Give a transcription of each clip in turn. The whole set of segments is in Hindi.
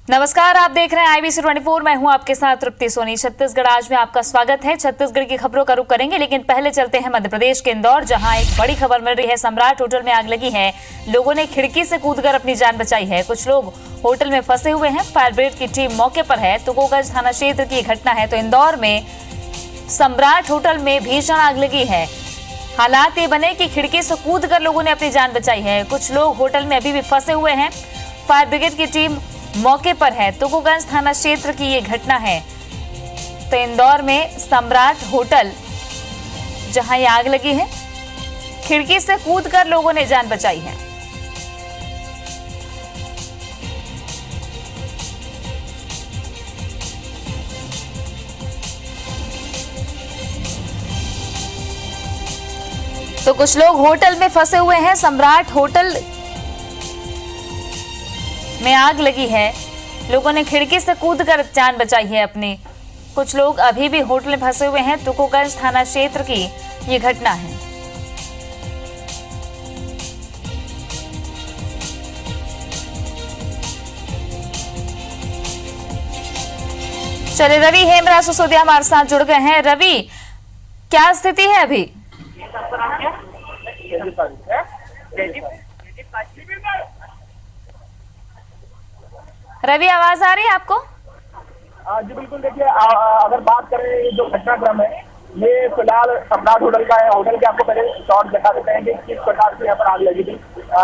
नमस्कार, आप देख रहे हैं IBC 24। मैं हूं आपके साथ तृप्ति सोनी। छत्तीसगढ़ आज में आपका स्वागत है। छत्तीसगढ़ की खबरों का रुख करेंगे, लेकिन पहले चलते हैं मध्य प्रदेश के इंदौर, जहां एक बड़ी खबर मिल रही है। सम्राट होटल में आग लगी है। लोगों ने खिड़की से कूदकर अपनी जान बचाई है। कुछ लोग होटल में फंसे हुए हैं। फायर ब्रिगेड की टीम मौके पर है। तुकोगंज थाना क्षेत्र की घटना है। तो इंदौर में सम्राट होटल में भीषण आग लगी है। हालात ये बने कि खिड़की से कूदकर लोगों ने अपनी जान बचाई है। कुछ लोग होटल में अभी भी फंसे हुए हैं। फायर ब्रिगेड की टीम मौके पर है। तुकोगंज थाना क्षेत्र की ये घटना है। तो इंदौर में सम्राट होटल जहां ये आग लगी है, खिड़की से कूदकर लोगों ने जान बचाई है। तो कुछ लोग होटल में फंसे हुए हैं। सम्राट होटल में आग लगी है। लोगों ने खिड़की से कूदकर जान बचाई है अपनी। कुछ लोग अभी भी होटल में फंसे हुए हैं। तुकोगंज थाना क्षेत्र की ये घटना है। चले, रवि हेमराज सिसोदिया हमारे साथ जुड़ गए हैं। रवि, क्या स्थिति है अभी? रवि, आवाज आ रही है आपको? जी बिल्कुल। देखिए, अगर बात करें ये जो घटनाक्रम है, ये फिलहाल सम्राट होटल का है। होटल के आपको पहले शॉट दिखा देते हैं कि किस प्रकार से यहाँ पर आग लगी थी।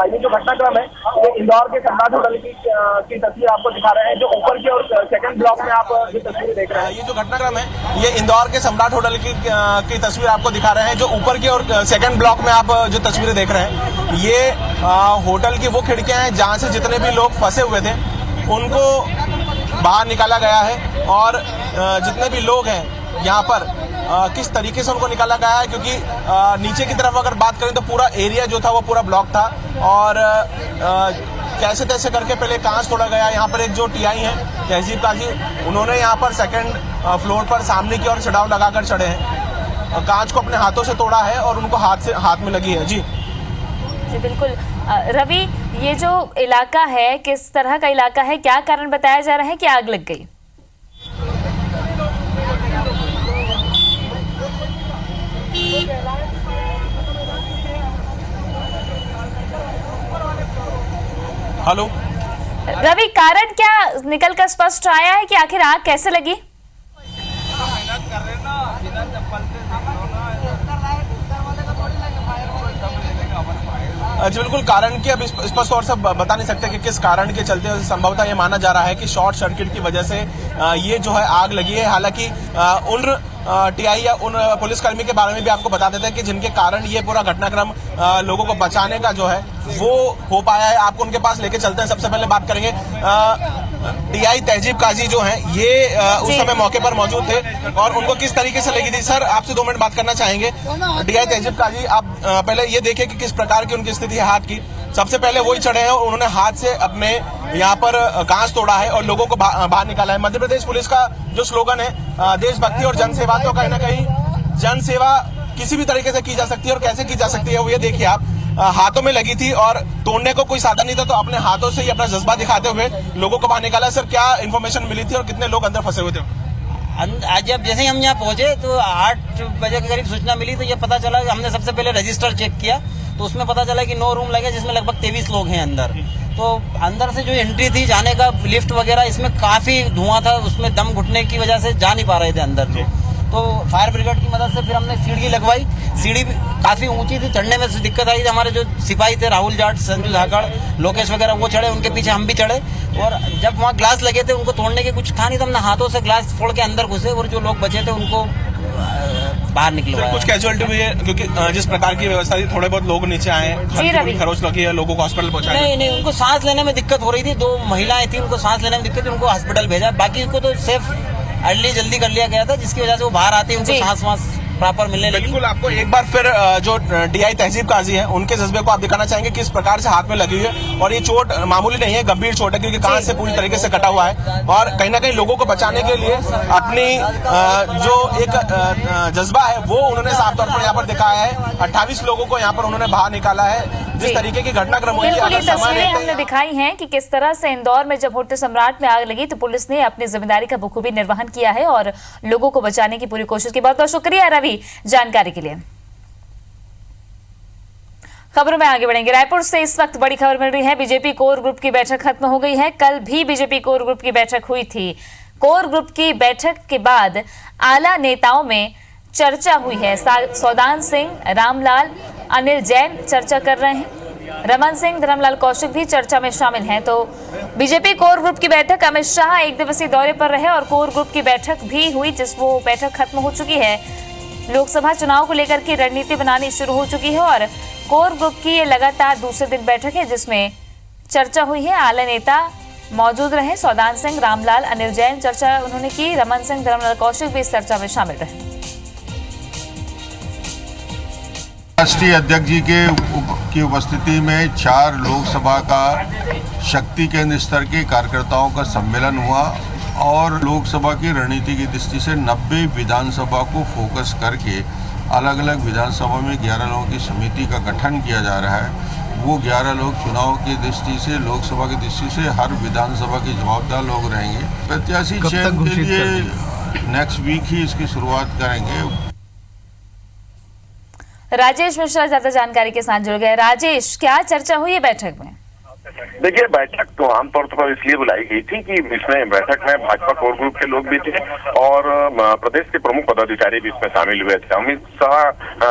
ये जो घटनाक्रम है, ये इंदौर के सम्राट होटल की तस्वीर आपको दिखा रहे हैं। जो ऊपर की और सेकंड ब्लॉक में आप जो तस्वीर देख रहे हैं, ये जो घटनाक्रम है, ये इंदौर के सम्राट होटल की तस्वीर आपको दिखा रहे हैं। जो ऊपर की और सेकंड ब्लॉक में आप जो तस्वीरें देख रहे हैं, ये होटल की वो खिड़कियां हैं जहाँ से जितने भी लोग फंसे हुए थे उनको बाहर निकाला गया है। और जितने भी लोग हैं यहाँ पर किस तरीके से उनको निकाला गया है, क्योंकि नीचे की तरफ अगर बात करें तो पूरा एरिया जो था वो पूरा ब्लॉक था। और कैसे तैसे करके पहले कांच तोड़ा गया। यहाँ पर एक जो टीआई है तहजीब काजी, उन्होंने यहाँ पर सेकंड फ्लोर पर सामने की ओर चढ़ाव लगाकर चढ़े हैं। कांच को अपने हाथों से तोड़ा है और उनको हाथ में लगी है। जी बिल्कुल। रवि, ये जो इलाका है किस तरह का इलाका है? क्या कारण बताया जा रहा है कि आग लग गई? हेलो रवि, कारण क्या निकल कर स्पष्ट आया है कि आखिर आग कैसे लगी? जी बिल्कुल। कारण की अब स्पष्ट तौर से बता नहीं सकते कि किस कारण के चलते संभवतः ये माना जा रहा है कि शॉर्ट सर्किट की वजह से ये जो है आग लगी है। हालांकि उन टीआई या उन पुलिसकर्मी के बारे में भी आपको बता देते हैं कि जिनके कारण ये पूरा घटनाक्रम लोगों को बचाने का जो है वो हो पाया है। आपको उनके पास लेके चलते हैं। सबसे पहले बात करेंगे टीआई तहजीब काजी जो है, ये उस समय मौके पर मौजूद थे और उनको किस तरीके से लगी थी। सर, आपसे 2 मिनट बात करना चाहेंगे। टीआई तहजीब काजी, आप पहले ये देखिए कि किस प्रकार की उनकी स्थिति है हाथ की। सबसे पहले वही चढ़े हैं और उन्होंने हाथ से अपने यहाँ पर कांच तोड़ा है और लोगों को बाहर निकाला है। मध्य प्रदेश पुलिस का जो स्लोगन है देशभक्ति और जनसेवा, तो कहीं ना कहीं जनसेवा किसी भी तरीके से की जा सकती है। और कैसे की जा सकती है वो ये देखिए आप। हाथों में लगी थी और तोड़ने को कोई साधन नहीं था, तो अपने हाथों से ही अपना जज्बा दिखाते हुए लोगों को बाहर निकाला। सर, क्या इन्फॉर्मेशन मिली थी और कितने लोग अंदर फंसे हुए थे? आज जब जैसे ही हम यहाँ पहुंचे तो 8 बजे के करीब सूचना मिली। तो ये पता चला कि हमने सबसे पहले रजिस्टर चेक किया तो उसमें पता चला कि 9 रूम लगे, जिसमें लगभग 23 लोग हैं अंदर। तो अंदर से जो एंट्री थी जाने का, लिफ्ट वगैरह, इसमें काफी धुआं था। उसमें दम घुटने की वजह से जा नहीं पा रहे थे अंदर लोग। तो फायर ब्रिगेड की मदद से फिर हमने सीढ़ी लगवाई। सीढ़ी काफी ऊंची थी, चढ़ने में दिक्कत आई थी। हमारे जो सिपाही थे राहुल जाट, संजू धाकड़, लोकेश वगैरह, वो चढ़े, उनके पीछे हम भी चढ़े। और जब वहाँ ग्लास लगे थे उनको तोड़ने के कुछ था नहीं, तो हमने हाथों से ग्लास फोड़ के अंदर घुसे और जो लोग बचे थे उनको बाहर निकलवाया। कुछ कैजुअलिटी हुई है क्योंकि जिस प्रकार की व्यवस्था थी, थोड़े बहुत लोग नीचे आए, खरोच लगी है, लोगों को हॉस्पिटल पहुंचाया? नहीं, उनको सांस लेने में दिक्कत हो रही थी। 2 महिलाएं थी, उनको सांस लेने में दिक्कत थी, उनको हॉस्पिटल भेजा। बाकी को तो सेफ जल्दी कर लिया गया था, जिसकी वजह से वो बाहर आते हैं, उनको सांस वास प्रॉपर मिलने लगी। बिल्कुल। आपको एक बार फिर जो टीआई तहजीब काजी है उनके जज्बे को आप दिखाना चाहेंगे किस प्रकार से हाथ में लगी हुई है। और ये चोट मामूली नहीं है, गंभीर चोट है, क्योंकि कांच से पूरी तरीके से कटा हुआ है। और कहीं ना कहीं लोगों को बचाने के लिए अपनी जो एक जज्बा है वो उन्होंने साफ तौर पर यहाँ पर दिखाया है। 28 लोगों को यहाँ पर उन्होंने बाहर निकाला है। जिस तरीके की घटनाक्रम हुई, बिल्कुल, ये अगर समय तस्वीरें रहते हमने दिखाई हैं कि किस तरह से इंदौर में जब होटल सम्राट में आग लगी तो पुलिस ने अपनी जिम्मेदारी का बखूबी निर्वहन किया है और लोगों को बचाने की पूरी कोशिश की। बहुत बहुत शुक्रिया रवि जानकारी के लिए। खबरों में आगे बढ़ेंगे। रायपुर से इस वक्त बड़ी खबर मिल रही है, बीजेपी कोर ग्रुप की बैठक खत्म हो गई है। कल भी बीजेपी कोर ग्रुप की बैठक हुई थी। कोर ग्रुप की बैठक के बाद आला नेताओं में चर्चा हुई है। सौदान सिंह, रामलाल, अनिल जैन चर्चा कर रहे हैं। रमन सिंह, धर्मलाल कौशिक भी चर्चा में शामिल हैं। तो बीजेपी कोर ग्रुप की बैठक, अमित शाह एक दिवसीय दौरे पर रहे और कोर ग्रुप की बैठक भी हुई, वो बैठक खत्म हो चुकी है। लोकसभा चुनाव को लेकर की रणनीति बनानी शुरू हो चुकी है और कोर ग्रुप की ये लगातार दूसरे दिन बैठक है जिसमें चर्चा हुई है। आला नेता मौजूद रहे, सौदान सिंह, रामलाल, अनिल जैन चर्चा उन्होंने की। रमन सिंह, धर्मलाल कौशिक भी इस चर्चा में शामिल रहे। राष्ट्रीय अध्यक्ष जी की उपस्थिति में 4 लोकसभा का शक्ति केंद्र स्तर के कार्यकर्ताओं का सम्मेलन हुआ और लोकसभा की रणनीति की दृष्टि से 90 विधानसभा को फोकस करके अलग अलग विधानसभा में 11 लोगों की समिति का गठन किया जा रहा है। वो 11 लोग चुनाव की दृष्टि से, लोकसभा की दृष्टि से हर विधानसभा के जवाबदार लोग रहेंगे। प्रत्याशी चयन के लिए नेक्स्ट वीक ही इसकी शुरुआत करेंगे। राजेश मिश्रा ज्यादा जानकारी के साथ जुड़ गए। राजेश, क्या चर्चा हुई है बैठक में? देखिए, बैठक तो आमतौर पर इसलिए बुलाई गई थी कि इसमें बैठक में भाजपा कोर ग्रुप के लोग भी थे और प्रदेश के प्रमुख पदाधिकारी भी इसमें शामिल हुए थे। अमित शाह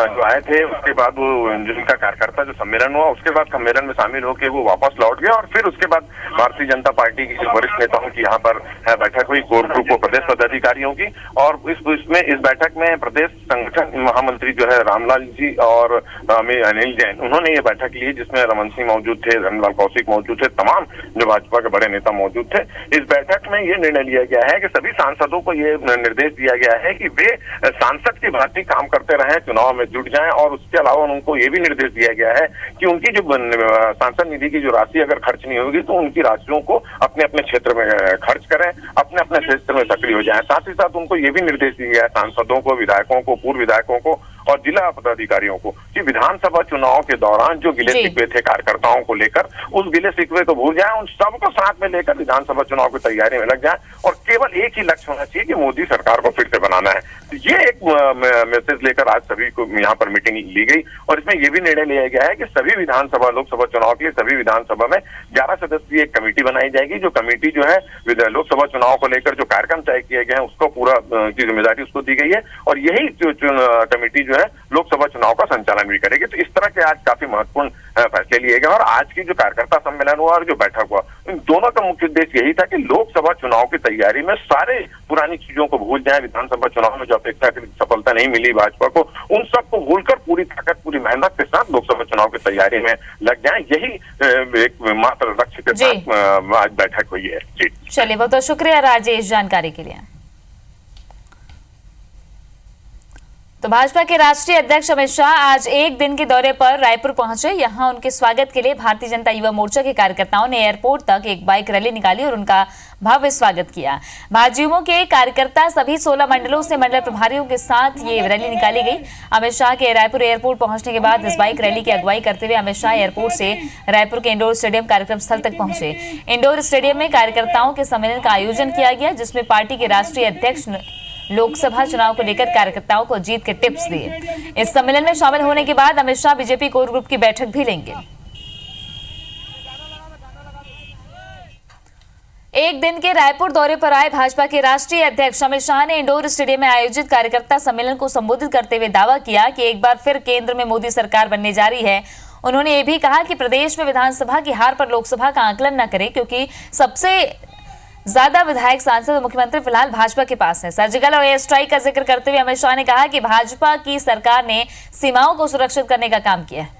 जो आए थे, उसके बाद वो जिनका कार्यकर्ता जो सम्मेलन हुआ, उसके बाद सम्मेलन में शामिल होकर वो वापस लौट गए और फिर उसके बाद भारतीय जनता पार्टी की जो वरिष्ठ नेताओं की यहाँ पर बैठक हुई, कोर ग्रुप को प्रदेश पदाधिकारियों की। और इस बैठक में प्रदेश संगठन महामंत्री जो है रामलाल जी और अनिल जैन, उन्होंने ये बैठक ली जिसमें रमन सिंह मौजूद थे, धर्मलाल कौशिक मौजूद थे, तमाम जो भाजपा के बड़े नेता मौजूद थे। इस बैठक में ये निर्णय लिया गया है कि सभी सांसदों को ये निर्देश दिया गया है कि वे सांसद की भांति काम करते रहें, चुनाव में जुट जाएं और उसके अलावा उनको ये भी निर्देश दिया गया है कि उनकी जो सांसद निधि की जो राशि अगर खर्च नहीं होगी तो उनकी राशियों को अपने अपने क्षेत्र में खर्च करें, अपने अपने क्षेत्र में सक्रिय हो जाएं। साथ ही साथ उनको ये भी निर्देश दिया गया है सांसदों को, विधायकों को, पूर्व विधायकों को और जिला पदाधिकारियों को कि विधानसभा चुनाव के दौरान जो गिले शिकवे थे कार्यकर्ताओं को लेकर, उस गिले शिकवे को भूल जाएं, उन सबको साथ में लेकर विधानसभा चुनाव की तैयारी में लग जाएं और केवल एक ही लक्ष्य होना चाहिए कि मोदी सरकार को फिर से बनाना है। तो ये एक मैसेज लेकर आज सभी को यहाँ पर मीटिंग ली गई और इसमें यह भी निर्णय लिया गया है कि सभी विधानसभा, लोकसभा चुनाव के लिए सभी विधानसभा में 11 सदस्यीय एक कमेटी बनाई जाएगी। जो कमेटी जो है लोकसभा चुनाव को लेकर जो कार्यक्रम तय किए गए हैं उसको पूरा की जिम्मेदारी उसको दी गई है और यही कमेटी जो है लोकसभा चुनाव का संचालन भी करेगी। तो इस तरह के आज काफी महत्वपूर्ण फैसले लिए गए और आज की जो कार्यकर्ता सम्मेलन हुआ और जो बैठक हुआ, इन दोनों का मुख्य उद्देश्य यही था कि लोकसभा चुनाव की तैयारी में सारे पुरानी चीजों को भूल जाएं। विधानसभा चुनाव में जो अपेक्षाकृत सफलता नहीं मिली भाजपा को, उन सबको भूलकर पूरी ताकत, पूरी मेहनत के साथ लोकसभा चुनाव की तैयारी में लग जाएं। यही एक मात्र लक्ष्य के साथ आज बैठक हुई है। जी चलिए, बहुत बहुत शुक्रिया राजेश जानकारी के लिए। तो भाजपा के राष्ट्रीय अध्यक्ष अमित शाह आज एक दिन के दौरे पर रायपुर पहुंचे। यहां उनके स्वागत के लिए भारतीय जनता युवा मोर्चा के कार्यकर्ताओं ने एयरपोर्ट तक एक बाइक रैली निकाली और उनका भव्य स्वागत किया। भाजयुमो के कार्यकर्ता सभी 16 मंडलों से मंडल प्रभारियों के साथ ये रैली निकाली गई। अमित शाह के रायपुर एयरपोर्ट पहुंचने के बाद इस बाइक रैली की अगुवाई करते हुए अमित शाह एयरपोर्ट से रायपुर के इंडोर स्टेडियम कार्यक्रम स्थल तक पहुंचे। इंडोर स्टेडियम में कार्यकर्ताओं के सम्मेलन का आयोजन किया गया जिसमें पार्टी के राष्ट्रीय अध्यक्ष लोकसभा चुनाव को लेकर कार्यकर्ताओं को जीत के टिप्स दिए। इस सम्मेलन में शामिल होने के बाद Amit Shah BJP core group की बैठक भी लेंगे। एक दिन के रायपुर दौरे पर आए भाजपा के राष्ट्रीय अध्यक्ष अमित शाह ने इंडोर स्टेडियम में आयोजित कार्यकर्ता सम्मेलन को संबोधित करते हुए दावा किया कि एक बार फिर केंद्र में मोदी सरकार बनने जा रही है। उन्होंने ये भी कहा कि प्रदेश में विधानसभा की हार पर लोकसभा का आकलन न करें क्योंकि सबसे ज्यादा विधायक, सांसद और मुख्यमंत्री फिलहाल भाजपा के पास है। सर्जिकल और एयर स्ट्राइक का जिक्र करते हुए अमित शाह ने कहा कि भाजपा की सरकार ने सीमाओं को सुरक्षित करने का काम किया है।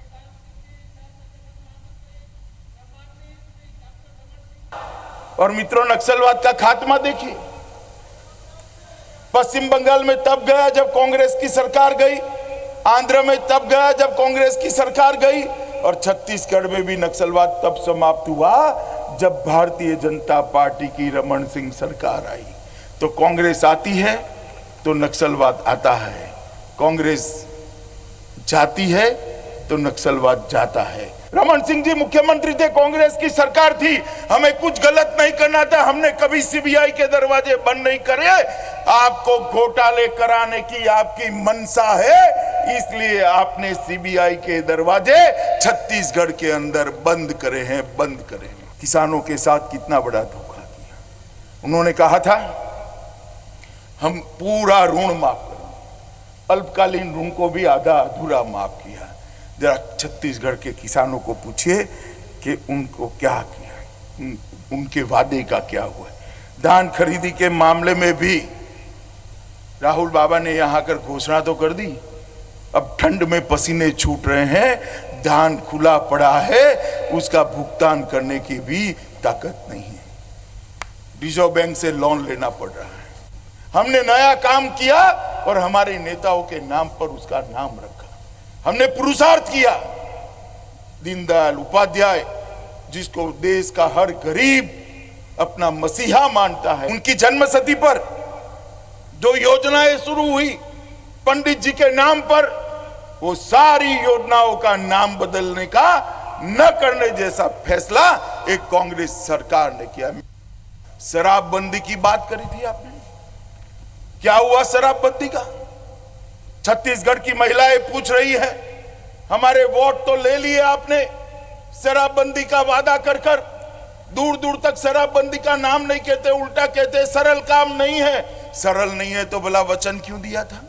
और मित्रों, नक्सलवाद का खात्मा देखिए, पश्चिम बंगाल में तब गया जब कांग्रेस की सरकार गई, आंध्र में तब गया जब कांग्रेस की सरकार गई और छत्तीसगढ़ में भी नक्सलवाद तब समाप्त हुआ जब भारतीय जनता पार्टी की रमन सिंह सरकार आई। तो कांग्रेस आती है तो नक्सलवाद आता है, कांग्रेस जाती है तो नक्सलवाद जाता है। रमन सिंह जी मुख्यमंत्री थे, कांग्रेस की सरकार थी, हमें कुछ गलत नहीं करना था, हमने कभी सीबीआई के दरवाजे बंद नहीं करे। आपको घोटाले कराने की आपकी मनसा है, इसलिए आपने सीबीआई के दरवाजे छत्तीसगढ़ के अंदर बंद करे हैं, बंद करे हैं। किसानों के साथ कितना बड़ा धोखा किया। उन्होंने कहा था हम पूरा ऋण माफ करें, अल्पकालीन ऋण को भी आधा अधूरा माफ किया। जरा छत्तीसगढ़ के किसानों को पूछिए कि उनको क्या किया, उनके वादे का क्या हुआ। धान खरीदी के मामले में भी राहुल बाबा ने यहां आकर घोषणा तो कर दी, अब ठंड में पसीने छूट रहे हैं, धान खुला पड़ा है, उसका भुगतान करने की भी ताकत नहीं है, रिजर्व बैंक से लोन लेना पड़ रहा है। हमने नया काम किया और हमारे नेताओं के नाम पर उसका नाम रखा। हमने पुरुषार्थ किया। दीनदयाल उपाध्याय, जिसको देश का हर गरीब अपना मसीहा मानता है, उनकी जन्मशती पर जो योजनाएं शुरू हुई पंडित जी के नाम पर, वो सारी योजनाओं का नाम बदलने का न करने जैसा फैसला एक कांग्रेस सरकार ने किया। शराबबंदी की बात करी थी आपने, क्या हुआ शराबबंदी का? छत्तीसगढ़ की महिलाएं पूछ रही है, हमारे वोट तो ले लिए आपने, शराबबंदी का वादा कर कर दूर दूर तक शराबबंदी का नाम नहीं कहते, उल्टा कहते सरल काम नहीं है। सरल नहीं है तो भला वचन क्यों दिया था?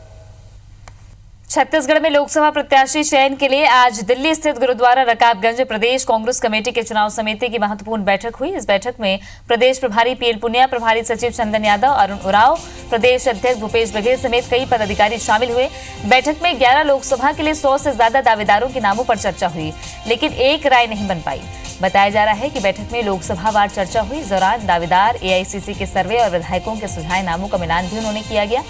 छत्तीसगढ़ में लोकसभा प्रत्याशी चयन के लिए आज दिल्ली स्थित गुरुद्वारा रकाबगंज प्रदेश कांग्रेस कमेटी के चुनाव समिति की महत्वपूर्ण बैठक हुई। इस बैठक में प्रदेश प्रभारी पीएल पुनिया, प्रभारी सचिव चंदन यादव, अरुण उराव, प्रदेश अध्यक्ष भूपेश बघेल समेत कई पदाधिकारी शामिल हुए। बैठक में 11 लोकसभा के लिए 100 से ज्यादा दावेदारों के नामों पर चर्चा हुई, लेकिन एक राय नहीं बन पाई। बताया जा रहा है कि बैठक में लोकसभा वार चर्चा हुई। इस दौरान दावेदार, एआईसीसी के सर्वे और विधायकों के सुझाए नामों का मिलान भी उन्होंने किया गया।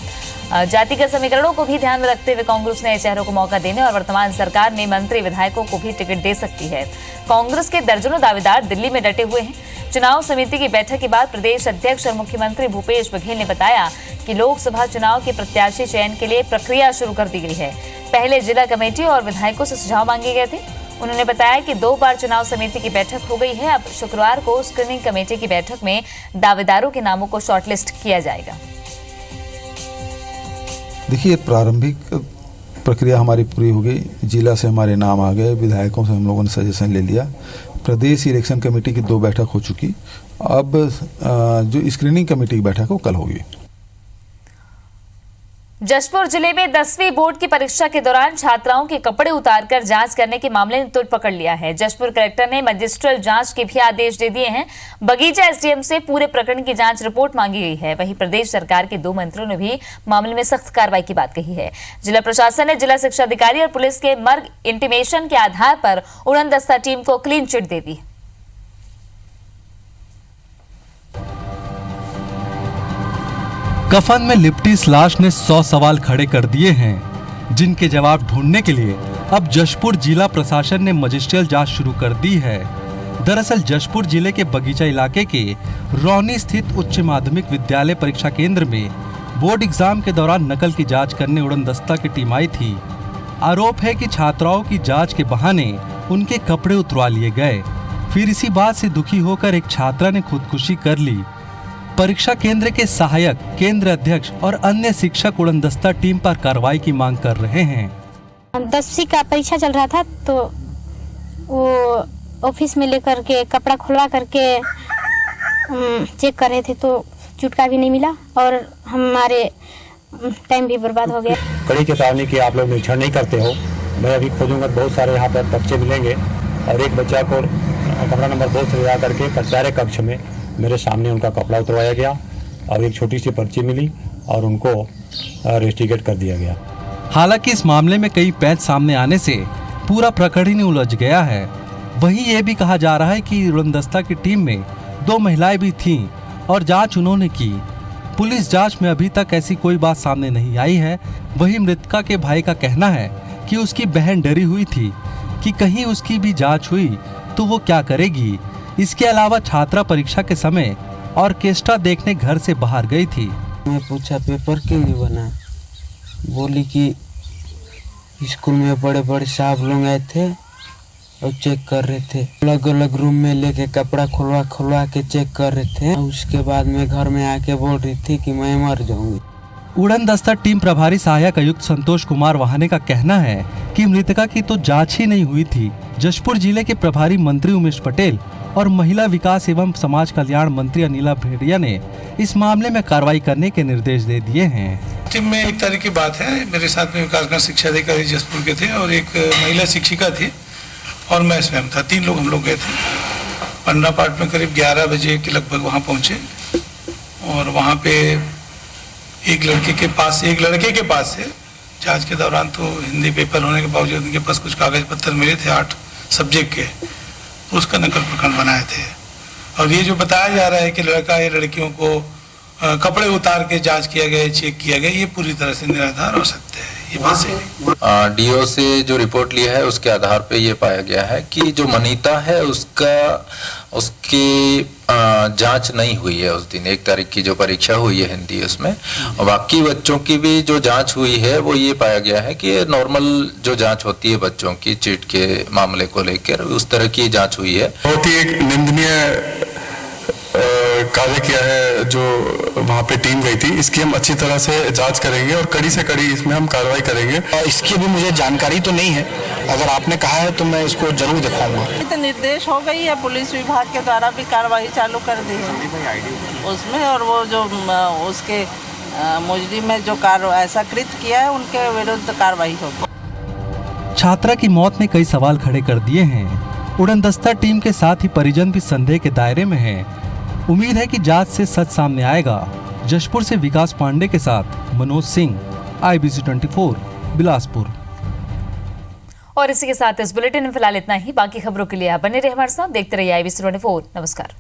जातिगत समीकरणों को भी ध्यान में रखते हुए कांग्रेस नए चेहरों को मौका देने और वर्तमान सरकार में मंत्री विधायकों को भी टिकट दे सकती है। कांग्रेस के दर्जनों दावेदार दिल्ली में डटे हुए हैं। चुनाव समिति की बैठक के बाद प्रदेश अध्यक्ष और मुख्यमंत्री भूपेश बघेल ने बताया कि लोकसभा चुनाव के प्रत्याशी चयन के लिए प्रक्रिया शुरू कर दी गई है। पहले जिला कमेटी और विधायकों से सुझाव मांगे गए थे। उन्होंने बताया कि 2 बार चुनाव समिति की बैठक हो गई है। अब शुक्रवार को स्क्रीनिंग कमेटी की बैठक में दावेदारों के नामों को शॉर्टलिस्ट किया जाएगा। देखिए, प्रारंभिक प्रक्रिया हमारी पूरी हो गई, जिला से हमारे नाम आ गए, विधायकों से हम लोगों ने सजेशन ले लिया, प्रदेश इलेक्शन कमेटी की 2 बैठक हो चुकी। अब जो स्क्रीनिंग कमेटी की बैठक है वो कल होगी। जशपुर जिले में 10वीं बोर्ड की परीक्षा के दौरान छात्राओं के कपड़े उतारकर जांच करने के मामले ने तुल पकड़ लिया है। जशपुर कलेक्टर ने मजिस्ट्रियल जांच के भी आदेश दे दिए हैं। बगीचा एसडीएम से पूरे प्रकरण की जांच रिपोर्ट मांगी गई है। वहीं प्रदेश सरकार के 2 मंत्रियों ने भी मामले में सख्त कार्रवाई की बात कही है। जिला प्रशासन ने जिला शिक्षा अधिकारी और पुलिस के मर्ग इंटीमेशन के आधार पर उड़नदस्ता टीम को क्लीन चिट दे दी। कफन में लिपटी इस लाश ने 100 सवाल खड़े कर दिए हैं, जिनके जवाब ढूंढने के लिए अब जशपुर जिला प्रशासन ने मजिस्ट्रियल जांच शुरू कर दी है। दरअसल जशपुर जिले के बगीचा इलाके के रौनी स्थित उच्च माध्यमिक विद्यालय परीक्षा केंद्र में बोर्ड एग्जाम के दौरान नकल की जांच करने उड़नदस्ता की टीम आई थी। आरोप है कि छात्राओं की जांच के बहाने उनके कपड़े उतरवा लिए गए। फिर इसी बात से दुखी होकर एक छात्रा ने खुदकुशी कर ली। परीक्षा केंद्र के सहायक, केंद्र अध्यक्ष और अन्य शिक्षक उड़नदस्ता टीम पर कार्रवाई की मांग कर रहे हैं। 10वीं का परीक्षा चल रहा था तो वो ऑफिस में लेकर के कपड़ा खुलवा करके चेक कर रहे थे तो चुटका भी नहीं मिला और हमारे टाइम भी बर्बाद हो गया। कड़ी चेतावनी की आप लोग निरीक्षण नहीं करते हो। मैं अभी खोजूंगा, बहुत सारे यहाँ पर बच्चे मिलेंगे और एक बच्चा को कमरा नंबर 2 से ले जा करके प्रचार्य कक्ष में मेरे सामने उनका कपड़ा उतरवाया गया और एक छोटी सी पर्ची मिली और उनको रेस्टिकेट कर दिया गया। हालांकि इस मामले में कई पैच सामने आने से पूरा प्रकरण ही उलझ गया है। वहीं ये भी कहा जा रहा है कि उड़नदस्ता की टीम में 2 महिलाएं भी थीं और जांच उन्होंने की। पुलिस जांच में अभी तक ऐसी कोई बात सामने नहीं आई है। वहीं मृतका के भाई का कहना है कि उसकी बहन डरी हुई थी कि कहीं उसकी भी जांच हुई तो वो क्या करेगी। इसके अलावा छात्रा परीक्षा के समय ऑर्केस्ट्रा देखने घर से बाहर गई थी। मैं पूछा पेपर क्यों नहीं बना, बोली कि स्कूल में बड़े बड़े साहब लोग आए थे और चेक कर रहे थे, अलग अलग रूम में लेके कपड़ा खुलवा के चेक कर रहे थे। उसके बाद में घर में आके बोल रही थी कि मैं मर जाऊंगी। उड़न दस्ता टीम प्रभारी सहायक आयुक्त संतोष कुमार वहाने का कहना है कि मृतका की तो जांच ही नहीं हुई थी। जशपुर जिले के प्रभारी मंत्री उमेश पटेल और महिला विकास एवं समाज कल्याण मंत्री अनिला भेड़िया ने इस मामले में कार्रवाई करने के निर्देश दे दिए हैं। टीम में एक तारीख की बात है, मेरे साथ में विकासखंड शिक्षा अधिकारी जशपुर के थे और एक महिला शिक्षिका थी और मैं स्वयं था। 3 लोग हम लोग गए थे। पन्ना पार्ट में करीब 11 बजे के लगभग वहाँ पहुँचे और वहाँ पे एक लड़के के पास से जांच के दौरान तो हिंदी पेपर होने के बावजूद उनके पास कुछ कागज पत्तर मिले थे 8 सब्जेक्ट के, तो उसका नकल प्रकरण बनाए थे। और ये जो बताया जा रहा है कि लड़का या लड़कियों को कपड़े उतार के जांच किया गया, चेक किया गया, ये पूरी तरह से निराधार हो सकते हैं। ये बात सही डीओ से जो रिपोर्ट लिया है उसके आधार पे ये पाया गया है कि जो मनीता है उसकी जांच नहीं हुई है। उस दिन 1 तारीख की जो परीक्षा हुई है हिंदी उसमें, और बाकी बच्चों की भी जो जांच हुई है वो ये पाया गया है कि नॉर्मल जो जांच होती है बच्चों की चीट के मामले को लेकर, उस तरह की जांच हुई है। बहुत ही एक निंदनीय कार्य किया है जो वहाँ पे टीम गई थी। इसकी हम अच्छी तरह से जांच करेंगे और कड़ी से कड़ी इसमें हम कार्रवाई करेंगे। इसकी भी मुझे जानकारी तो नहीं है, अगर आपने कहा है तो मैं इसको जरूर दिखाऊंगा। तो निर्देश हो गई है, पुलिस विभाग के द्वारा भी कार्रवाई चालू कर दी है उसमें, और वो जो उसके मुजरिम में जो ऐसा कृत्य किया है उनके विरुद्ध कार्रवाई होगी। छात्रा की मौत ने कई सवाल खड़े कर दिए हैं। उड़न दस्ता टीम के साथ ही परिजन भी संदेह के दायरे में हैं। उम्मीद है कि जांच से सच सामने आएगा। जशपुर से विकास पांडे के साथ मनोज सिंह, IBC 24 बिलासपुर। और इसी के साथ इस बुलेटिन में फिलहाल इतना ही। बाकी खबरों के लिए आप बने रहिए हमारे साथ, देखते रहिए IBC 24। नमस्कार।